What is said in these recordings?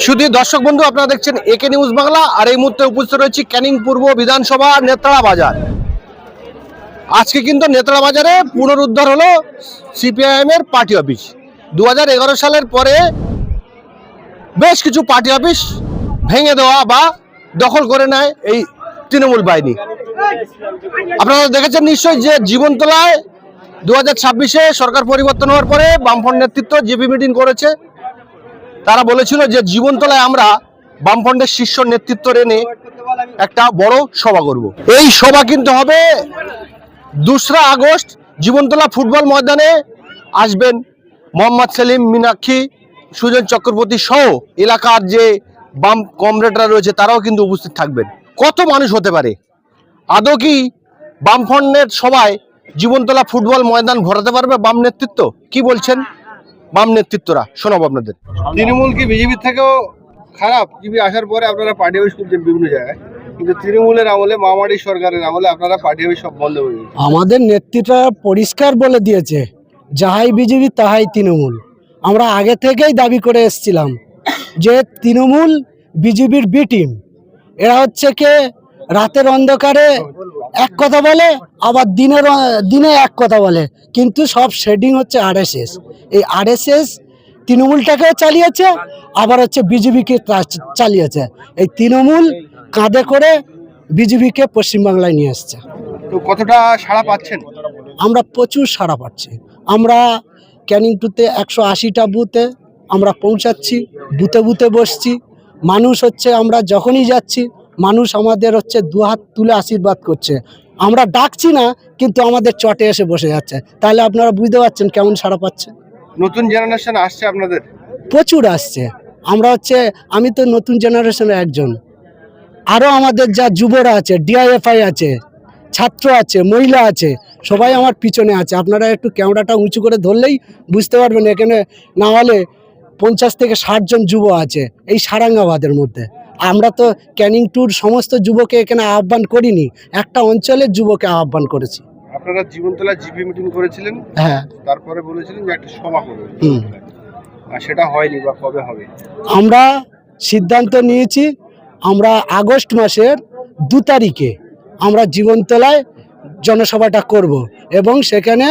শুধু দর্শক বন্ধু, আপনারা দেখছেন একে নিউজ বাংলা। আর এই মুহূর্তে উপস্থিত রয়েছে ক্যানিং পূর্ব বিধানসভা নেত্রা বাজার। আজকে কিন্তু নেত্রা বাজারে পুনরুদ্ধার হলো সিপিআইএম এর পার্টি অফিস। 2011 সালের পরে বেশ কিছু পার্টি অফিস ভেঙে দেওয়া বা দখল করে নেয় এই তৃণমূল বাহিনী। আপনারা দেখেছেন নিশ্চয়ই যে জীবনতলায় 2026-এ সরকার পরিবর্তন হওয়ার পরে বামফ্রন্ট নেতৃত্ব জিপি মিটিং করেছে। তারা বলেছিল যে জীবনতলায় আমরা বামফ্রন্টের শীর্ষ নেতৃত্ব এনে একটা বড় সভা করব। এই সভা কিন্তু হবে 2রা আগস্ট। জীবনতলা ফুটবল ময়দানে আসবেন মোহাম্মদ সেলিম, মীনাক্ষী, সুজন চক্রবর্তী সহ এলাকার যে বাম কমরেডরা রয়েছে তারাও কিন্তু উপস্থিত থাকবেন। কত মানুষ হতে পারে? আদৌ কি বামফ্রন্টের সভায় জীবনতলা ফুটবল ময়দান ভরাতে পারবে বাম নেতৃত্ব? কি বলছেন বাম নেতৃত্বরা, শোনাবো আপনাদের। তৃণমূল কি বিজেপির থেকেও খারাপ? বিজেপি আসার পরে আপনারা পার্টি অফিস খুলছেন বিভিন্ন জায়গায়, কিন্তু তৃণমূলের আমলে, মামাটি সরকারের আমলে আপনারা পার্টি অফিস সব বন্ধ হয়ে গেছে। আমাদের নেতৃত্ব পরিষ্কার বলে দিয়েছে, যাহাই বিজেপি তাহাই তৃণমূল। আমরা আগে থেকেই দাবি করে এসেছিলাম যে তৃণমূল বিজেপির বি টিম। এরা হচ্ছে কে রাতের অন্ধকারে এক কথা বলে, আবার দিনে এক কথা বলে, কিন্তু সব শেডিং হচ্ছে আরএসএস। এই আরএসএস তৃণমূলটাকেও চালিয়েছে, আবার হচ্ছে বিজেপিকে চালিয়েছে। এই তৃণমূল কাঁধে করে বিজেপিকে পশ্চিমবাংলায় নিয়ে আসছে। তো কতটা সাড়া পাচ্ছেন? আমরা প্রচুর সাড়া পাচ্ছি। আমরা ক্যানিং টুতে 180টা বুথে আমরা পৌঁছাচ্ছি, বুথে বুথে বসছি। মানুষ হচ্ছে আমরা যখনই যাচ্ছি মানুষ আমাদের হচ্ছে দুহাত তুলে আশীর্বাদ করছে। আমরা ডাকছি না, কিন্তু আমাদের চটে এসে বসে যাচ্ছে। তাহলে আপনারা বুঝতে পারছেন কেমন সাড়া পাচ্ছে। নতুন জেনারেশন আসছে আপনাদের? প্রচুর আসছে। আমরা হচ্ছে, আমি তো নতুন জেনারেশনের একজন। আরও আমাদের যা যুবরা আছে, ডিআইএফআই আছে, ছাত্র আছে, মহিলা আছে, সবাই আমার পিছনে আছে। আপনারা একটু ক্যামেরাটা উঁচু করে ধরলেই বুঝতে পারবেন। এখানে না হলে 50 থেকে 60 জন যুব আছে এই সারাঙ্গাবাদের মধ্যে। আমরা তো ক্যানিং টুর সমস্ত যুবকে এখানে আহ্বান করিনি, একটা অঞ্চলের যুবকে আহ্বান করেছি। আপনারা জীবনতলা জিপি মিটিং করেছিলেন, হ্যাঁ, তারপরে বলেছিলেন যে একটা সভা করবেন, আর সেটা হয়নি বা কবে হবে? আমরা সিদ্ধান্ত নিয়েছি, আমরা আগস্ট মাসের 2 তারিখে আমরা জীবনতলায় জনসভাটা করব এবং সেখানে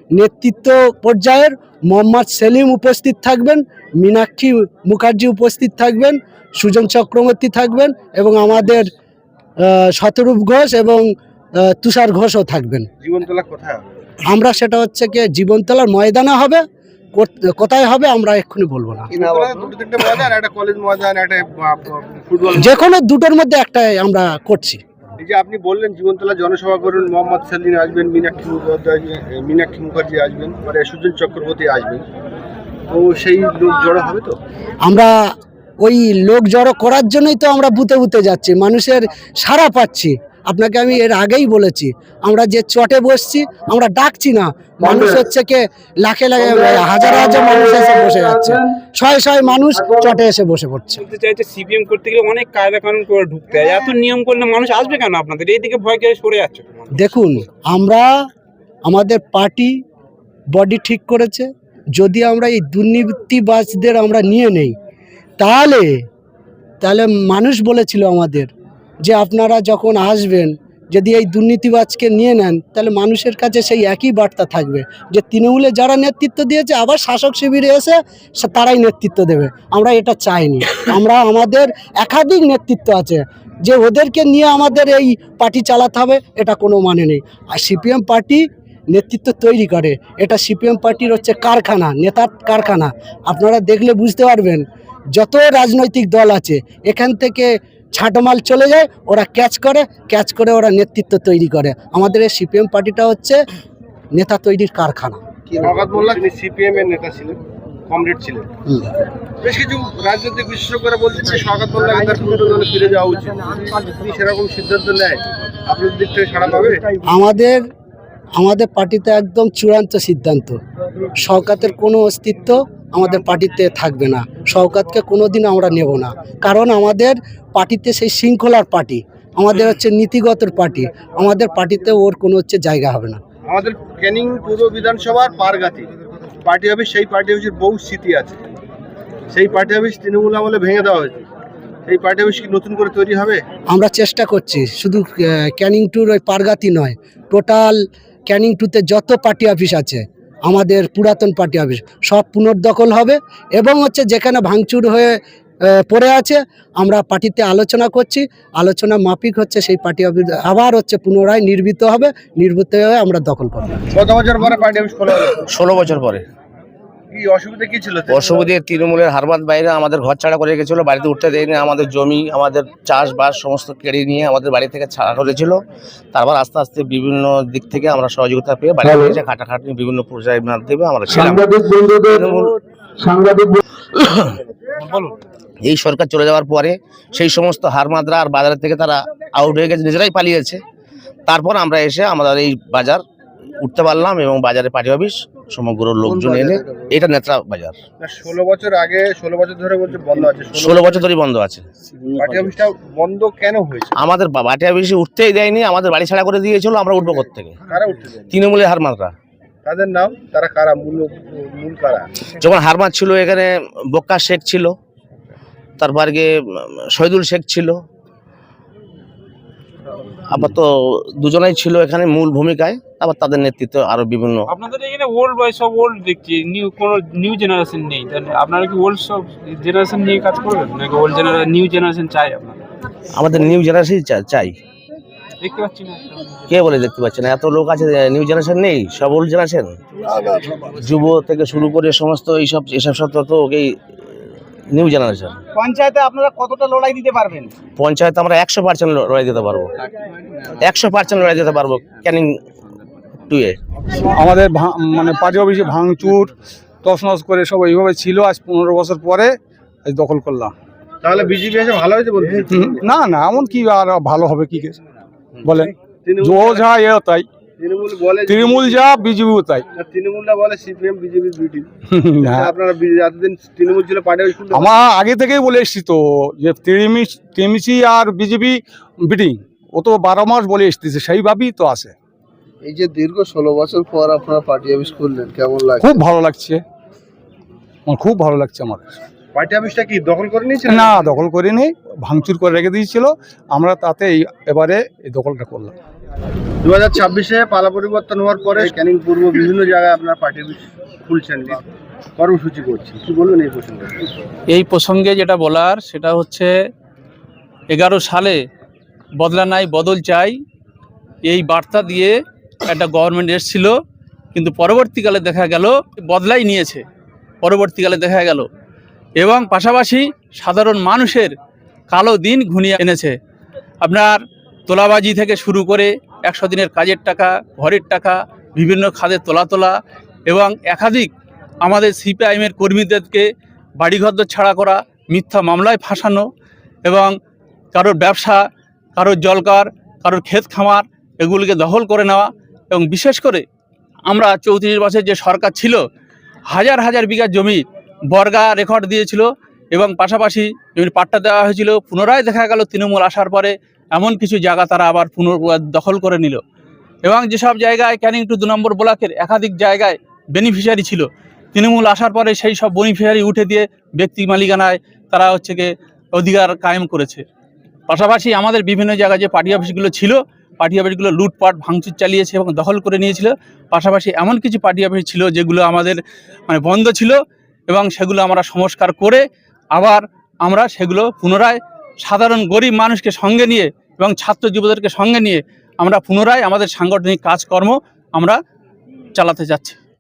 নেতৃত্ব পর্যায়ের মোহাম্মদ সেলিম উপস্থিত থাকবেন, মীনাক্ষী মুখার্জি উপস্থিত থাকবেন, সুজন চক্রবর্তী থাকবেন এবং আমাদের শতরূপ ঘোষ এবং তুষার ঘোষও থাকবেন। জীবনতলা কোথায় হবে? আমরা সেটা হচ্ছে কি জীবনতলার ময়দানে হবে। কোথায় হবে আমরা এক্ষুনি বলবো না। যে কোনো দুটোর মধ্যে একটাই আমরা করছি। এই যে আপনি বললেন জীবনতলা জনসভা করুন, মোহাম্মদ সেলিম আসবেন, মীনাক্ষী মুখার্জি আসবেন, পরে সুজন চক্রবর্তী আসবেন, তো সেই লোক জড়ো হবে তো? আমরা ওই লোক জড়ো করার জন্যই তো আমরা বুথে বুথে যাচ্ছি, মানুষের সাড়া পাচ্ছি। আপনাকে আমি এর আগেই বলেছি, আমরা যে চটে বসছি আমরা ডাকছি না, মানুষ হচ্ছে কে লাখে লাখে হাজার হাজার মানুষ এসে বসে যাচ্ছে, শয়ে শয়ে মানুষ চটে এসে বসে পড়ছে। চাইছে সিপিএম করতে গেলে অনেক কায়দা কানুন করে ঢুকতে হয়, এত নিয়ম করলে মানুষ আসবে কেন আপনাদের? এইদিকে ভয় করে সরে যাচ্ছে। দেখুন, আমরা আমাদের পার্টি বডি ঠিক করেছে, যদি আমরা এই দুর্নীতিবাজদের আমরা নিয়ে নেই তাহলে মানুষ বলেছিল আমাদের যে আপনারা যখন আসবেন যদি এই দুর্নীতিবাজকে নিয়ে নেন তাহলে মানুষের কাছে সেই একই বার্তা থাকবে যে তৃণমূলে যারা নেতৃত্ব দিয়েছে আবার শাসক শিবিরে এসে তারাই নেতৃত্ব দেবে। আমরা এটা চাইনি। আমরা আমাদের একাধিক নেতৃত্ব আছে, যে ওদেরকে নিয়ে আমাদের এই পার্টি চালাতে হবে এটা কোনো মানে নেই। আর সিপিএম পার্টি নেতৃত্ব তৈরি করে, এটা সিপিএম পার্টির হচ্ছে কারখানা, নেতার কারখানা। আপনারা দেখলে বুঝতে পারবেন, যত রাজনৈতিক দল আছে এখান থেকে ছাঁটমাল চলে যায়, ওরা ক্যাচ করে ওরা নেতৃত্ব তৈরি করে। আমাদের এই সিপিএম পার্টিটা হচ্ছে নেতা তৈরির কারখানা। শওকত মোল্লা তিনি সিপিএম এর নেতা ছিলেন, কমরেড ছিলেন। বেশ কিছু রাজনৈতিক বিশেষজ্ঞরা বলছেন যে শওকত মোল্লাকে তার পুরনো দলে ফিরে যাওয়া উচিত। তিনি সেরকম সিদ্ধান্ত নেয়, আপনাদের দিক থেকে সাড়া পাবে? আমাদের পার্টিতে একদম চূড়ান্ত সিদ্ধান্ত, শওকতের কোনো অস্তিত্ব আমাদের পার্টিতে থাকবে না। শওকতকে কোনোদিন আমরা নেব না, কারণ আমাদের পার্টিতে সেই শৃঙ্খলার পার্টি, আমাদের হচ্ছে নীতিগতর পার্টি। আমাদের পার্টিতে ওর কোনো হচ্ছে জায়গা হবে না। আমাদের ক্যানিং পূর্ব বিধানসভার পারগাতি পার্টি অফিস, সেই পার্টি অফিসের বহু স্মৃতি আছে। সেই পার্টি অফিস তৃণমূল আমলে ভেঙে দেওয়া হয়েছে, সেই পার্টি অফিস কি নতুন করে তৈরি হবে? আমরা চেষ্টা করছি, শুধু ক্যানিং টুর ওই পারগাতি নয়, টোটাল ক্যানিং টুতে যত পার্টি অফিস আছে আমাদের পুরাতন পার্টি অফিস সব পুনর্দখল হবে এবং হচ্ছে যেখানে ভাঙচুর হয়ে পড়ে আছে আমরা পার্টিতে আলোচনা করছি, আলোচনা মাফিক হচ্ছে সেই পার্টি অফিস আবার হচ্ছে পুনরায় নির্মিত হবে, নির্মিত হয়ে আমরা দখল করব। কত বছর পরে পার্টি অফিস খোলা হলো? 16 বছর পরে। কি অসুবিধা কি ছিল? অসুবিধে তৃণমূলের হারবাদ বাইরে আমাদের ঘর ছাড়া করে রেখেছিল, বাড়িতে উঠতে দেয়নি, আমাদের জমি আমাদের চাষবাস সমস্ত কেড়ে নিয়ে আমাদের বাড়ি থেকে ছাড়া করেছিল। তারপর আস্তে আস্তে বিভিন্ন দিক থেকে আমরা সহযোগিতা পেয়ে বাড়ি এসে খাটাখাটনি বিভিন্ন পর্যায়ের মাধ্যমে আমরা ছিলাম। এই সরকার চলে যাওয়ার পরে সেই সমস্ত হারমাদরা আর বাজারের থেকে তারা আউট হয়ে গেছে, নিজেরাই পালিয়েছে। তারপর আমরা এসে আমাদের এই বাজার উঠতে পারলাম এবং বাজারে পার্টি অফিস সমগ্র লোকজন এনে, এটা নেত্রা বাজার। 16 বছর আগে, 16 বছর ধরে বলছে বন্ধ আছে। 16 বছর ধরেই বন্ধ আছে। পার্টি অফিসটা বন্ধ কেন হয়েছে? আমাদের পার্টি অফিসে উঠতেই দেয়নি, আমাদের বাড়ি ছাড়া করে দিয়েছিল। আমরা উঠবো কোত্থেকে? কারা উঠতে দেয়? তৃণমূলের হারমাদরা। তাদের নাম? তারা কারা? মূল কারা? যখন হারমাদ ছিল এখানে বক্কা শেখ ছিল, তারপর গিয়ে শহীদুল শেখ ছিল, আবার তো দুজনেই ছিল এখানে মূল ভূমিকায়, আবার তাদের নেতৃত্বে আরো বিভিন্ন। আপনাদের এখানে ওল্ড বাই সব ওল্ড দেখছি, কোনো নিউ জেনারেশন নেই, তাহলে আপনারা কি ওল্ড সব জেনারেশন নিয়ে কাজ করবেন নাকি ওল্ড জেনারেশন নিউ জেনারেশন চাই আপনারা? আমাদের নিউ জেনারেশন চাই। দেখতে পাচ্ছি না, কে বলে দেখতে পাচ্ছে না? এত লোক আছে, নিউ জেনারেশন নেই, সব ওল্ড জেনারেশন। যুব থেকে শুরু করে সমস্ত এসব সব তো এই নিউ জেনারেশন। পঞ্চায়েতে আপনারা কতটা লড়াই দিতে পারবেন? পঞ্চায়েতে আমরা 100% লড়াই দিতে পারবো, 100% লড়াই দিতে পারবো ক্যানিং টুয়ে। আমাদের মানে পার্টি অফিসে ভাঙচুর তছনছ করে সব এইভাবে ছিল। আজ 15 বছর পরে আজ দখল করলাম। তাহলে বিজেপি এসে ভালো হয়েছে বলতে? না না, এমন কি আর ভালো হবে কি বলেন? জো যা এ তাই, তৃণমূল বলে, তৃণমূল যা বিজেপিও তাই। তৃণমূলরা বলে সিপিএম বিজেপি দুইটি। না, আপনারা এতদিন তৃণমূল ছিল পার্টি অফিস খুলতে? আমার আগে থেকেই বলে এসছি তো যে টিএমসি আর বিজেপি বিটিং, ও তো 12 মাস বলে এসতেছে, সেইভাবেই তো আছে। এই যে দীর্ঘ 16 বছর পর আপনারা পার্টি অফিস খুললেন, কেমন লাগছে? খুব ভালো লাগছে, আমার খুব ভালো লাগছে। আমার পার্টি অফিসটা কি দখল করে নিয়েছে? না, দখল করিনি, ভাঙচুর করে রেখে দিয়েছিল। আমরা তাতে এবারে এই দখলটা করলাম। 2026-এ পালা পরিবর্তন হওয়ার পরে ক্যানিং পূর্ব বিভিন্ন জায়গায় আপনার পার্টি অফিস খুলছেন, কর্মসূচি করছেন, কি বলবেন এই প্রসঙ্গে? এই প্রসঙ্গে যেটা বলার সেটা হচ্ছে 11 সালে বদলা নাই বদল চাই, এই বার্তা দিয়ে একটা গভর্নমেন্ট এসেছিল, কিন্তু পরবর্তীকালে দেখা গেল বদলাই নিয়েছে, পরবর্তীকালে দেখা গেল, এবং পাশাপাশি সাধারণ মানুষের কালো দিন ঘনিয়ে এনেছে। আপনার তোলাবাজি থেকে শুরু করে 100 দিনের কাজের টাকা, ঘরের টাকা, বিভিন্ন খাতে তোলা এবং একাধিক আমাদের সিপিআইএমের কর্মীদেরকে বাড়িঘর ছাড়া করা, মিথ্যা মামলায় ফাঁসানো এবং কারোর ব্যবসা, কারোর জলকার, কারোর ক্ষেত খামার এগুলিকে দখল করে নেওয়া। এবং বিশেষ করে আমরা 34 বছর যে সরকার ছিল, হাজার হাজার বিঘা জমি বর্গা রেকর্ড দিয়েছিল এবং পাশাপাশি জমির পাট্টা দেওয়া হয়েছিল। পুনরায় দেখা গেল তৃণমূল আসার পরে এমন কিছু জায়গা তারা আবার দখল করে নিল এবং যেসব জায়গায় ক্যানিং টু 2 নম্বর ব্লকের একাধিক জায়গায় বেনিফিশিয়ারি ছিল, তৃণমূল আসার পরে সেই সব বেনিফিশিয়ারি উঠে দিয়ে ব্যক্তি মালিকানায় তারা হচ্ছে গিয়ে অধিকার কায়েম করেছে। পাশাপাশি আমাদের বিভিন্ন জায়গায় যে পার্টি অফিসগুলো ছিল, পার্টি অফিসগুলো লুটপাট ভাঙচুর চালিয়েছে এবং দখল করে নিয়েছিল। পাশাপাশি এমন কিছু পার্টি অফিস ছিল যেগুলো আমাদের বন্ধ ছিল এবং সেগুলো আমরা সংস্কার করে আবার আমরা সেগুলো পুনরায় সাধারণ গরিব মানুষকে সঙ্গে নিয়ে এবং ছাত্র যুবদেরকে সঙ্গে নিয়ে আমরা পুনরায় আমাদের সাংগঠনিক কাজকর্ম আমরা চালাতে যাচ্ছি।